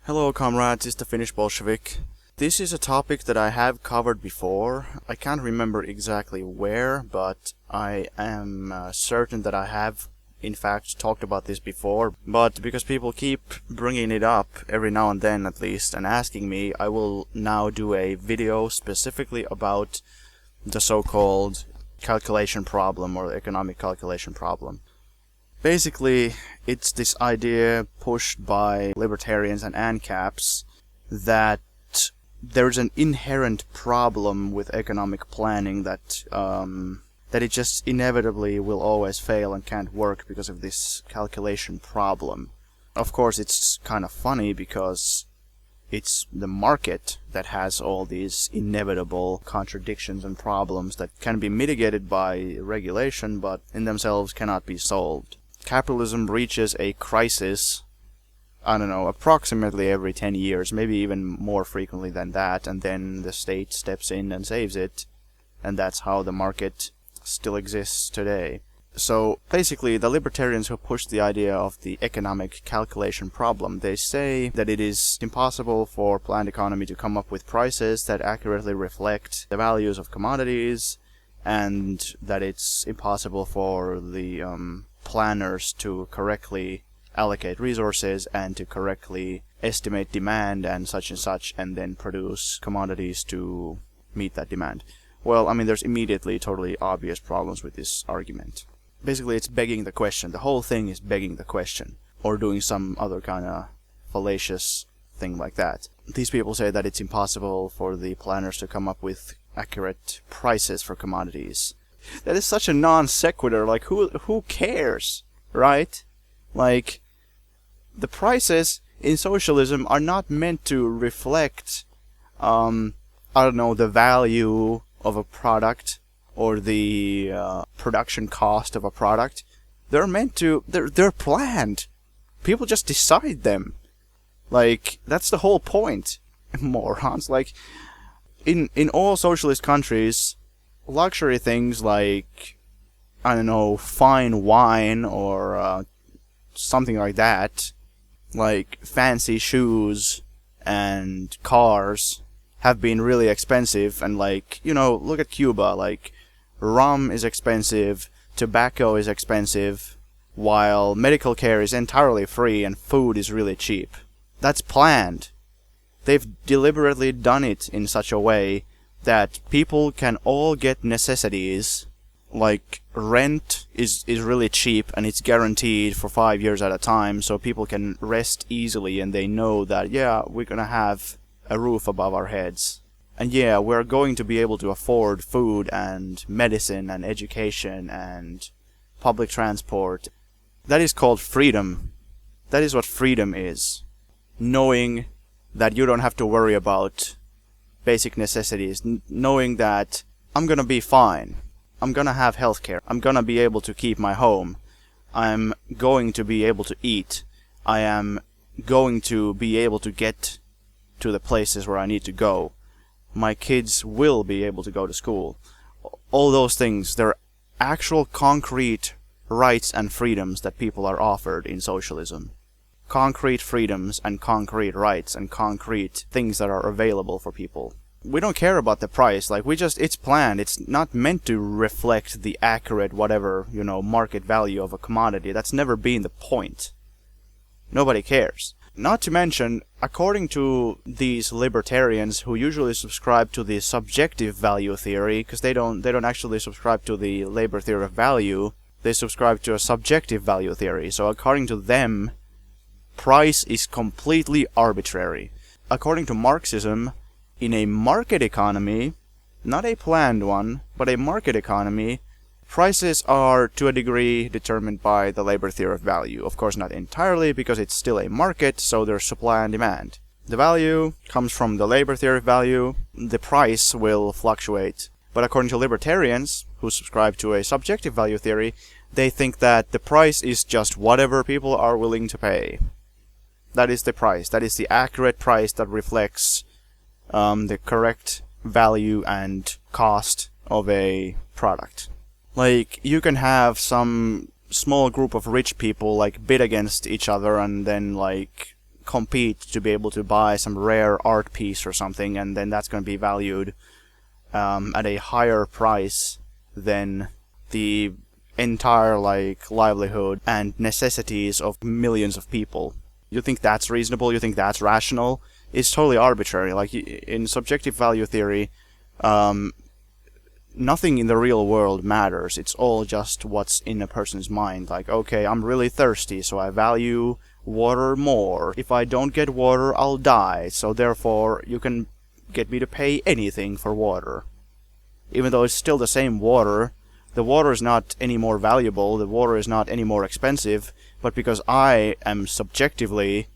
Hello comrades, it's the Finnish Bolshevik. This is a topic that I have covered before. I can't remember exactly where, but I am certain that I have in fact talked about this before. But because people keep bringing it up every now and then at least and asking me, I will now do a video specifically about the so-called calculation problem or economic calculation problem. Basically, it's this idea pushed by libertarians and ANCAPs that there's an inherent problem with economic planning that it just inevitably will always fail and can't work because of this calculation problem. Of course, it's kind of funny because it's the market that has all these inevitable contradictions and problems that can be mitigated by regulation but in themselves cannot be solved. Capitalism reaches a crisis, I don't know, approximately every 10 years, maybe even more frequently than that, and then the state steps in and saves it, and that's how the market still exists today. So basically, the libertarians who push the idea of the economic calculation problem, they say that it is impossible for planned economy to come up with prices that accurately reflect the values of commodities, and that it's impossible for the planners to correctly allocate resources and to correctly estimate demand and such, and then produce commodities to meet that demand. Well, I mean, there's immediately totally obvious problems with this argument. Basically, it's begging the question. The whole thing is begging the question, or doing some other kind of fallacious thing like that. These people say that it's impossible for the planners to come up with accurate prices for commodities. That is such a non sequitur. Like, who cares, right? Like, the prices in socialism are not meant to reflect, I don't know, the value of a product or the production cost of a product. They're meant to. They're planned. People just decide them. Like, that's the whole point. Morons. Like, in all socialist countries, luxury things like, I don't know, fine wine or something like that, like fancy shoes and cars, have been really expensive. And like, you know, look at Cuba. Like, rum is expensive, tobacco is expensive, while medical care is entirely free and food is really cheap. That's planned. They've deliberately done it in such a way that people can all get necessities, like rent is really cheap and it's guaranteed for 5 years at a time, so people can rest easily and they know that, yeah, we're gonna have a roof above our heads. And yeah, we're going to be able to afford food and medicine and education and public transport. That is called freedom. That is what freedom is. Knowing that you don't have to worry about basic necessities, knowing that I'm gonna be fine, I'm gonna have healthcare, I'm gonna be able to keep my home, I'm going to be able to eat, I am going to be able to get to the places where I need to go, my kids will be able to go to school. All those things, they're actual concrete rights and freedoms that people are offered in socialism. Concrete freedoms and concrete rights and concrete things that are available for people. We don't care about the price. Like, it's planned. It's not meant to reflect the accurate whatever, you know, market value of a commodity. That's never been the point. Nobody cares. Not to mention, according to these libertarians who usually subscribe to the subjective value theory, because they don't actually subscribe to the labor theory of value, they subscribe to a subjective value theory. So according to them, price is completely arbitrary. According to Marxism, in a market economy, not a planned one, but a market economy, prices are to a degree determined by the labor theory of value. Of course not entirely, because it's still a market, so there's supply and demand. The value comes from the labor theory of value. The price will fluctuate. But according to libertarians, who subscribe to a subjective value theory, they think that the price is just whatever people are willing to pay. That is the price. That is the accurate price that reflects the correct value and cost of a product. Like, you can have some small group of rich people like bid against each other and then like compete to be able to buy some rare art piece or something, and then that's going to be valued at a higher price than the entire like livelihood and necessities of millions of people. You think that's reasonable? You think that's rational? It's totally arbitrary. Like in subjective value theory, nothing in the real world matters. It's all just what's in a person's mind. Like, okay, I'm really thirsty, so I value water more. If I don't get water, I'll die. So therefore, you can get me to pay anything for water. Even though it's still the same water, the water is not any more valuable, the water is not any more expensive, but because I am subjectively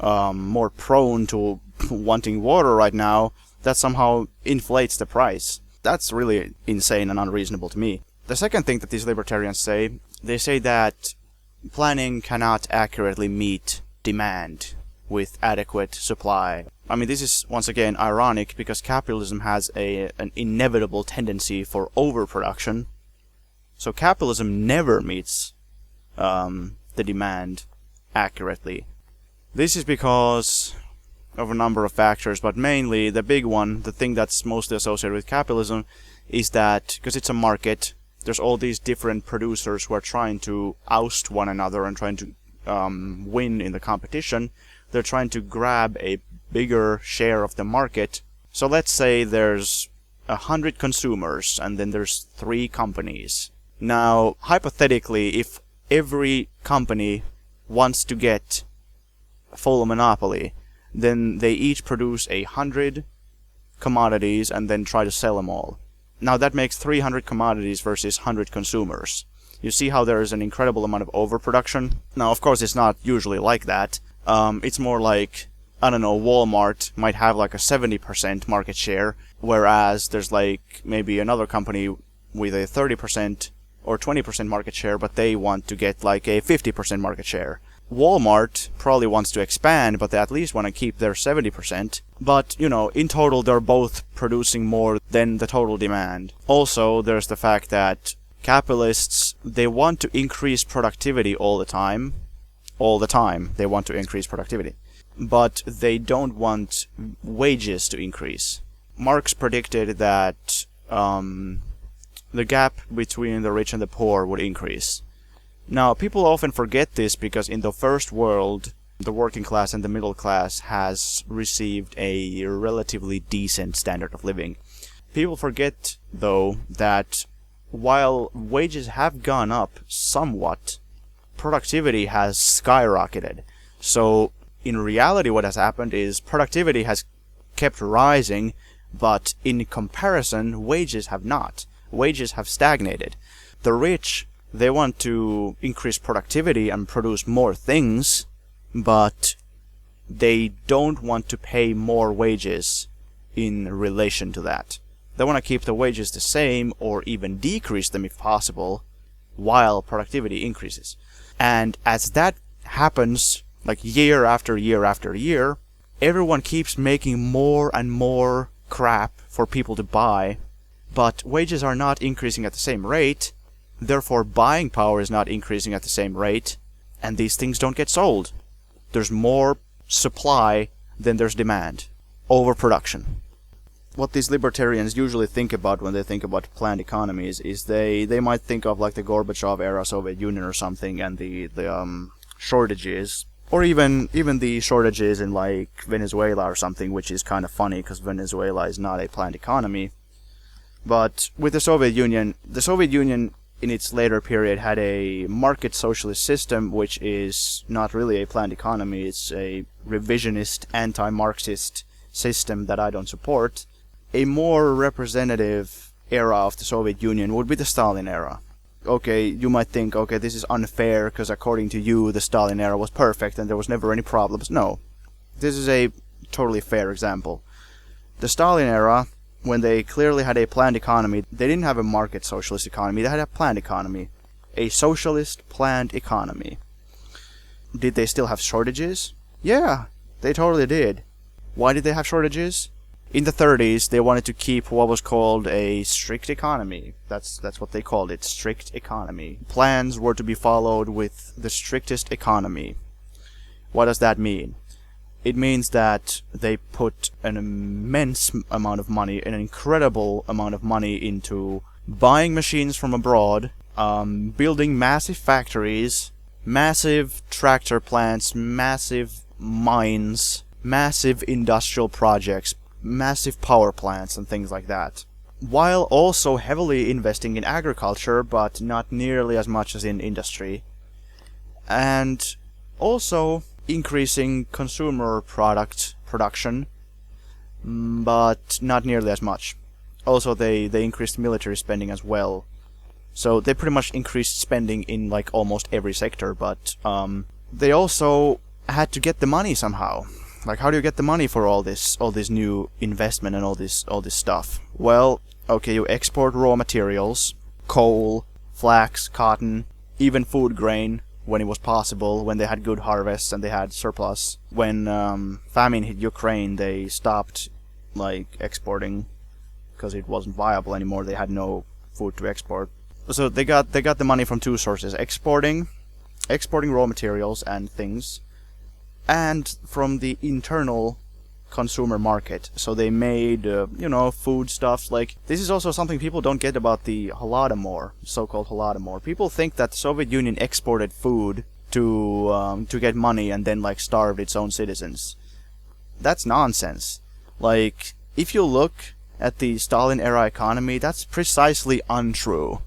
more prone to wanting water right now, that somehow inflates the price. That's really insane and unreasonable to me. The second thing that these libertarians say, they say that planning cannot accurately meet demand with adequate supply. I mean, this is once again ironic because capitalism has an inevitable tendency for overproduction. So capitalism never meets the demand accurately. This is because of a number of factors, but mainly the big one, the thing that's mostly associated with capitalism, is that because it's a market, there's all these different producers who are trying to oust one another and trying to win in the competition. They're trying to grab a bigger share of the market. So let's say there's 100 consumers and then there's 3 companies. Now, hypothetically, if every company wants to get full monopoly, then they each produce 100 commodities and then try to sell them all. Now that makes 300 commodities versus 100 consumers. You see how there is an incredible amount of overproduction? Now, of course, it's not usually like that. It's more like, I don't know, Walmart might have like a 70% market share, whereas there's like maybe another company with a 30% or 20% market share, but they want to get like a 50% market share. Walmart probably wants to expand, but they at least want to keep their 70%. But, you know, in total, they're both producing more than the total demand. Also, there's the fact that capitalists, they want to increase productivity all the time. All the time, they want to increase productivity. But they don't want wages to increase. Marx predicted that the gap between the rich and the poor would increase. Now, people often forget this because in the first world, the working class and the middle class has received a relatively decent standard of living. People forget, though, that while wages have gone up somewhat, productivity has skyrocketed. So, in reality, what has happened is productivity has kept rising, but in comparison, wages have not. Wages have stagnated. The rich, they want to increase productivity and produce more things, but they don't want to pay more wages in relation to that. They want to keep the wages the same or even decrease them if possible, while productivity increases. And as that happens, like year after year after year, everyone keeps making more and more crap for people to buy, but wages are not increasing at the same rate. Therefore, buying power is not increasing at the same rate, and these things don't get sold. There's more supply than there's demand. Overproduction. What these libertarians usually think about when they think about planned economies is they might think of like the Gorbachev era Soviet Union or something, and the shortages, or even the shortages in like Venezuela or something, which is kind of funny because Venezuela is not a planned economy. But with the Soviet Union in its later period had a market socialist system, which is not really a planned economy. It's a revisionist, anti-Marxist system that I don't support. A more representative era of the Soviet Union would be the Stalin era. Okay, you might think, okay, this is unfair because according to you, the Stalin era was perfect and there was never any problems. No. This is a totally fair example. The Stalin era, when they clearly had a planned economy, they didn't have a market socialist economy, they had a planned economy. A socialist planned economy. Did they still have shortages? Yeah, they totally did. Why did they have shortages? In the 30s, they wanted to keep what was called a strict economy. That's what they called it, strict economy. Plans were to be followed with the strictest economy. What does that mean? It means that they put an immense amount of money, an incredible amount of money into buying machines from abroad, building massive factories, massive tractor plants, massive mines, massive industrial projects, massive power plants and things like that. While also heavily investing in agriculture, but not nearly as much as in industry. And also increasing consumer product production, but not nearly as much. Also, they increased military spending as well. So they pretty much increased spending in like almost every sector, but they also had to get the money somehow. Like, how do you get the money for all this new investment and all this stuff? Well, okay, you export raw materials, coal, flax, cotton, even food grain when it was possible, when they had good harvests and they had surplus. When famine hit Ukraine, they stopped like exporting because it wasn't viable anymore. They had no food to export. So they got the money from two sources: exporting raw materials and things, and from the internal consumer market. So they made foodstuffs. Like, this is also something people don't get about the Holodomor, so-called Holodomor. People think that the Soviet Union exported food to get money and then like starved its own citizens. That's nonsense. Like, if you look at the Stalin era economy, that's precisely untrue.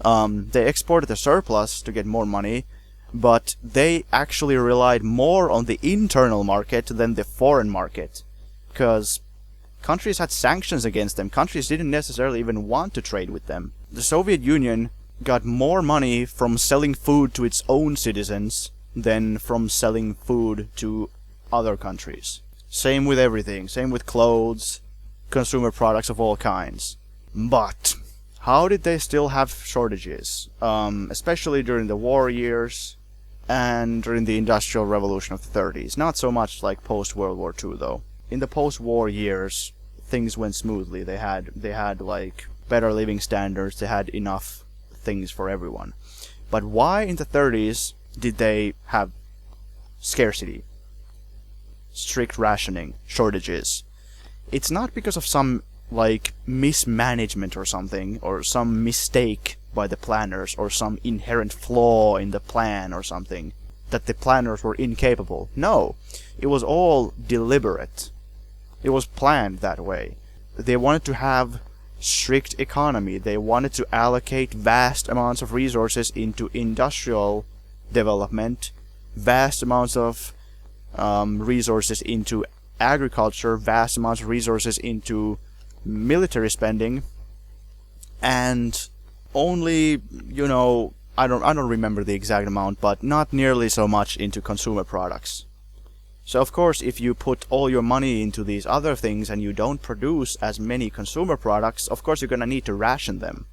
They exported the surplus to get more money, but they actually relied more on the internal market than the foreign market, because countries had sanctions against them. Countries didn't necessarily even want to trade with them. The Soviet Union got more money from selling food to its own citizens than from selling food to other countries. Same with everything. Same with clothes, consumer products of all kinds. But how did they still have shortages? Especially during the war years and during the Industrial Revolution of the 30s. Not so much like post-World War II, though. In the post-war years, things went smoothly. They had like better living standards. They had enough things for everyone. But why in the 30s did they have scarcity, strict rationing, shortages? It's not because of some like mismanagement or something, or some mistake by the planners, or some inherent flaw in the plan or something, that the planners were incapable. No, it was all deliberate. It was planned that way. They wanted to have strict economy. They wanted to allocate vast amounts of resources into industrial development, vast amounts of resources into agriculture, vast amounts of resources into military spending, and only, I don't remember the exact amount, but not nearly so much into consumer products. So of course, if you put all your money into these other things and you don't produce as many consumer products, of course you're gonna need to ration them.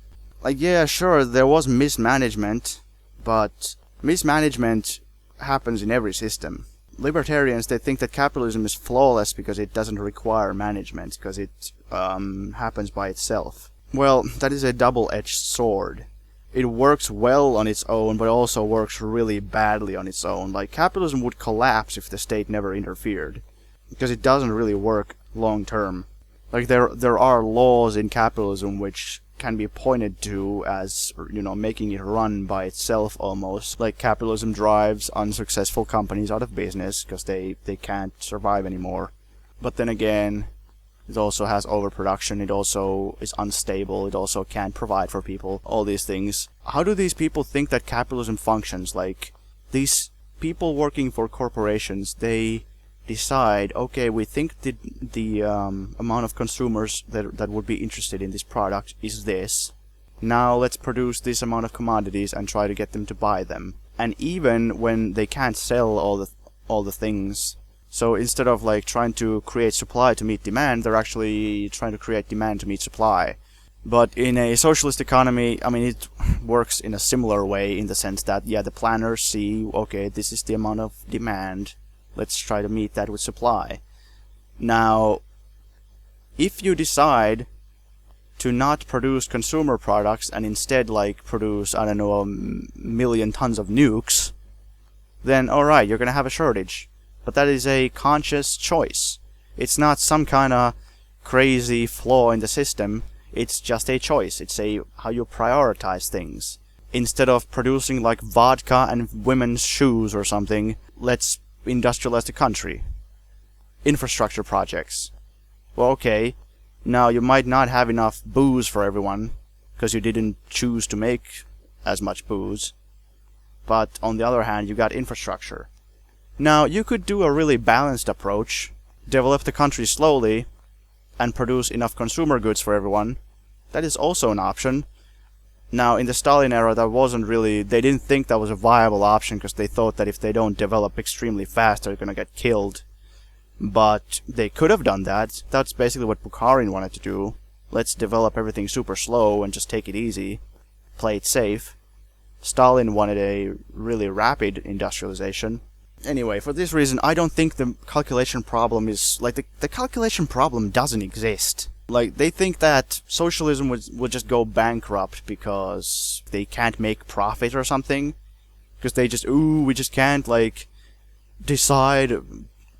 Like, yeah, sure, there was mismanagement, but mismanagement happens in every system. Libertarians, they think that capitalism is flawless because it doesn't require management, because it happens by itself. Well, that is a double-edged sword. It works well on its own, but also works really badly on its own. Like, capitalism would collapse if the state never interfered, because it doesn't really work long-term. Like, there are laws in capitalism which can be pointed to as, making it run by itself almost. Like, capitalism drives unsuccessful companies out of business because they can't survive anymore. But then again, it also has overproduction, it also is unstable, it also can't provide for people, all these things. How do these people think that capitalism functions? Like, these people working for corporations, they decide, okay, we think the amount of consumers that would be interested in this product is this. Now let's produce this amount of commodities and try to get them to buy them. And even when they can't sell all the things, so instead of like trying to create supply to meet demand, they're actually trying to create demand to meet supply. But in a socialist economy, I mean, it works in a similar way, in the sense that, yeah, the planners see, okay, this is the amount of demand, let's try to meet that with supply. Now, if you decide to not produce consumer products and instead like produce, I don't know, 1 million tons of nukes, then alright, you're gonna have a shortage. But that is a conscious choice. It's not some kind of crazy flaw in the system. It's just a choice. It's how you prioritize things. Instead of producing like vodka and women's shoes or something, let's industrialize the country. Infrastructure projects. Well, okay, now you might not have enough booze for everyone, because you didn't choose to make as much booze. But on the other hand, you got infrastructure. Now, you could do a really balanced approach, develop the country slowly, and produce enough consumer goods for everyone. That is also an option. Now, in the Stalin era, that wasn't really... They didn't think that was a viable option, because they thought that if they don't develop extremely fast, they're gonna get killed. But they could have done that. That's basically what Bukharin wanted to do. Let's develop everything super slow and just take it easy. Play it safe. Stalin wanted a really rapid industrialization. Anyway, for this reason, I don't think the calculation problem is... Like, the calculation problem doesn't exist. Like, they think that socialism would just go bankrupt because they can't make profit or something. Because they just, we just can't, like, decide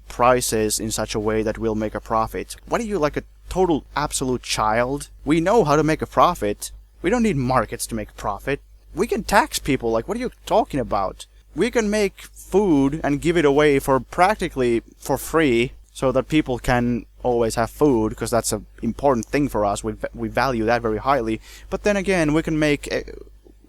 prices in such a way that we'll make a profit. What are you, like a total absolute child? We know how to make a profit. We don't need markets to make a profit. We can tax people, like, what are you talking about? We can make food and give it away for practically for free, so that people can always have food, because that's an important thing for us. We value that very highly. But then again, we can make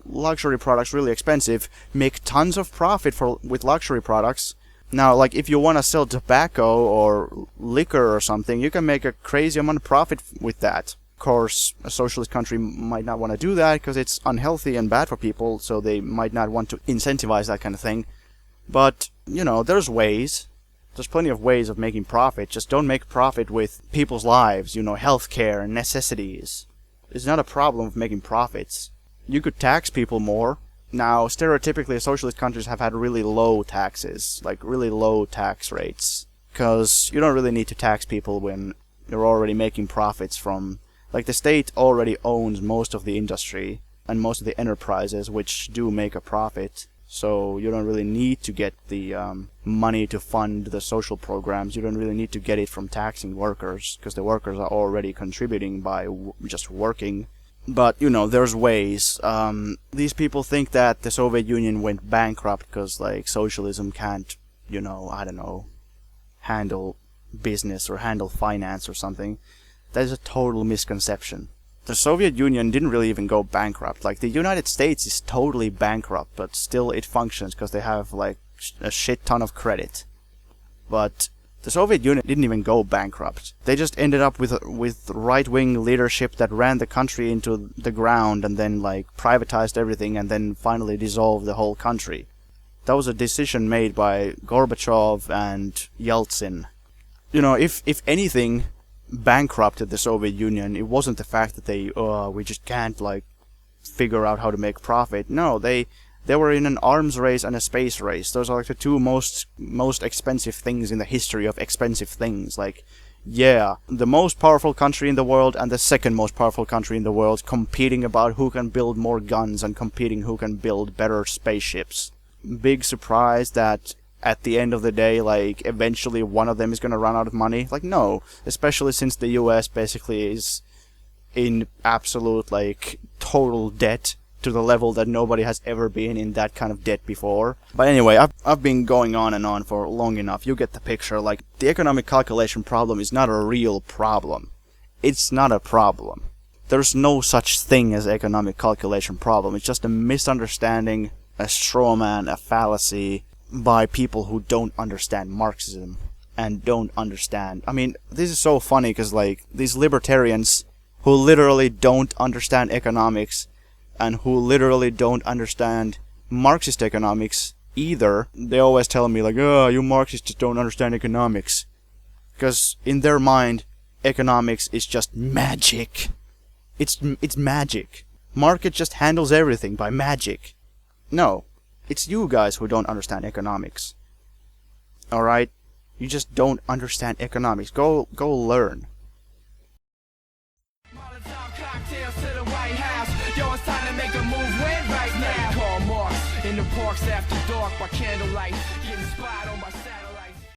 luxury products really expensive, make tons of profit with luxury products. Now, like, if you want to sell tobacco or liquor or something, you can make a crazy amount of profit with that. Of course, a socialist country might not want to do that because it's unhealthy and bad for people, so they might not want to incentivize that kind of thing. But, you know, there's ways. There's plenty of ways of making profit. Just don't make profit with people's lives, you know, healthcare and necessities. It's not a problem of making profits. You could tax people more. Now, stereotypically, socialist countries have had really low taxes, like really low tax rates. Because you don't really need to tax people when you're already making profits from... Like, the state already owns most of the industry and most of the enterprises which do make a profit. So you don't really need to get the money to fund the social programs. You don't really need to get it from taxing workers, because the workers are already contributing by just working. But, you know, there's ways. These people think that the Soviet Union went bankrupt because, like, socialism can't, you know, I don't know, handle business or handle finance or something. That is a total misconception. The Soviet Union didn't really even go bankrupt. Like, the United States is totally bankrupt, but still it functions because they have, like, a shit ton of credit. But the Soviet Union didn't even go bankrupt. They just ended up with right-wing leadership that ran the country into the ground and then, like, privatized everything and then finally dissolved the whole country. That was a decision made by Gorbachev and Yeltsin. You know, if anything bankrupted the Soviet Union, it wasn't the fact that we just can't, like, figure out how to make profit. No, they were in an arms race and a space race. Those are like the two most expensive things in the history of expensive things. Like, yeah, the most powerful country in the world and the second most powerful country in the world competing about who can build more guns and competing who can build better spaceships. Big surprise that at the end of the day, like, eventually one of them is gonna run out of money? Like, no. Especially since the US basically is in absolute, like, total debt to the level that nobody has ever been in that kind of debt before. But anyway, I've been going on and on for long enough. You get the picture. Like, the economic calculation problem is not a real problem. It's not a problem. There's no such thing as economic calculation problem. It's just a misunderstanding, a straw man, a fallacy, by people who don't understand Marxism and don't understand... I mean, this is so funny because, like, these libertarians who literally don't understand economics and who literally don't understand Marxist economics either, they always tell me, like, oh, you Marxists just don't understand economics. Because in their mind, economics is just magic. It's magic. Market just handles everything by magic. No. It's you guys who don't understand economics. Alright? You just don't understand economics. Go learn. In the parks after dark by candlelight, getting spied on by